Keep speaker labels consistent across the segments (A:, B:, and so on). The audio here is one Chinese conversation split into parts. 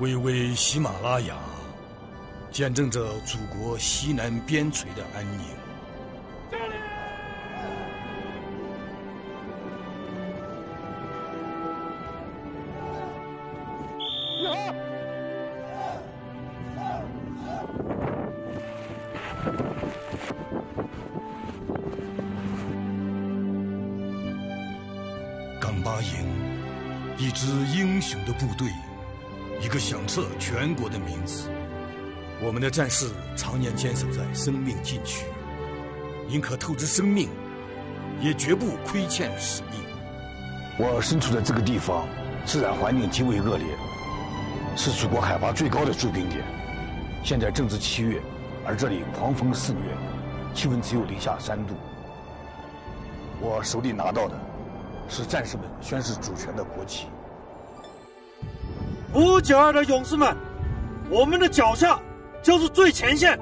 A: 巍巍喜马拉雅，见证着祖国西南边陲的安宁。岗巴营，一支英雄的部队，一个响彻全国的名字。我们的战士常年坚守在生命禁区，宁可透支生命，也绝不亏欠使命。
B: 我身处的这个地方，自然环境极为恶劣，是祖国海拔最高的驻兵点。现在正值7月，而这里狂风肆虐，气温只有零下3度。我手里拿到的是战士们宣誓主权的国旗。
C: 592的勇士们，我们的脚下就是最前线，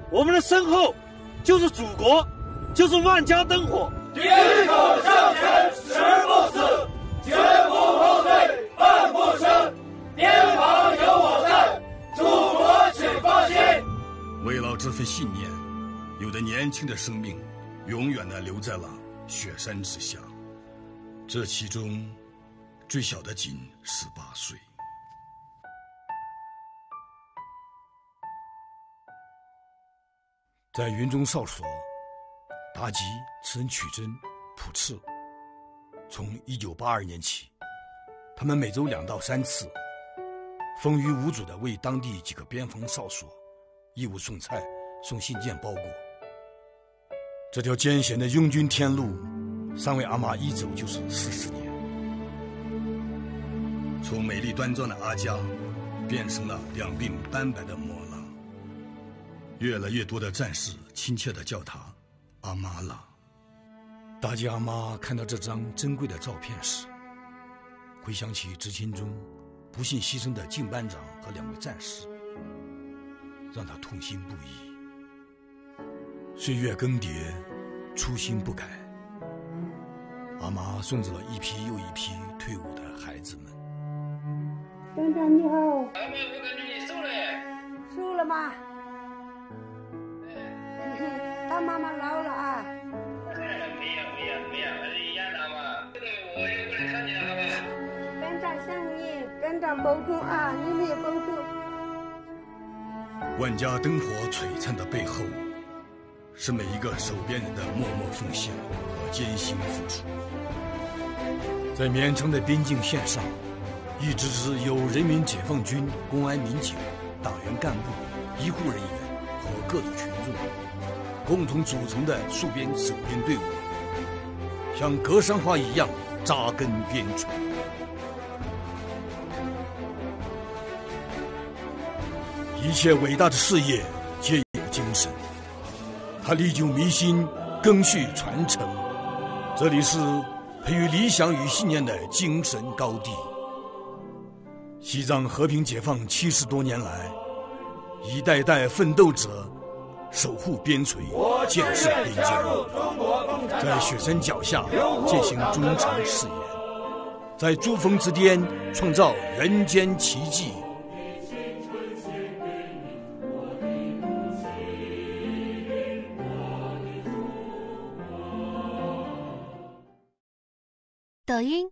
C: 我们的身后就是祖国，就是万家灯火。
D: 铁口向前，誓不死，绝不后退，半不生。边防有我在，祖国请放心。
A: 为了这份信念，有的年轻的生命永远地留在了雪山之下。这其中，最小的仅18岁。在云中哨所，妲己、慈恩曲珍、普赤，从1982年起，他们每周2到3次，风雨无阻地为当地几个边防哨所义务送菜、送信件包裹。这条艰险的拥军天路，3位阿妈一走就是40年。从美丽端庄的阿佳，变成了两鬓斑白的莫拉。越来越多的战士亲切地叫她阿妈了。妲己阿妈看到这张珍贵的照片时，回想起执勤中不幸牺牲的靳班长和2位战士，让她痛心不已。岁月更迭，初心不改，阿妈送走了一批又一批退伍的孩子们。
E: 班长你好。
D: 阿妈，我感觉你瘦了耶。
E: 瘦了吗？他妈妈老了啊。
D: 没有，还是一样的嘛。我也过来看你了，好吧？
E: 班长想你，班长保重啊，你们也保重。
A: 万家灯火璀璨的背后，是每一个守边人的默默奉献和艰辛付出。在绵长的边境线上，一支支由人民解放军、公安民警、党员干部、医护人员和各族群众共同组成的戍边守边队伍，像格桑花一样扎根边陲。一切伟大的事业皆有精神，它历久弥新，赓续传承。这里是培育理想与信念的精神高地。西藏和平解放70多年来，一代代奋斗者守护边陲，建设边疆，在雪山脚下践行忠诚誓言，在珠峰之巅创造人间奇迹。
F: 抖音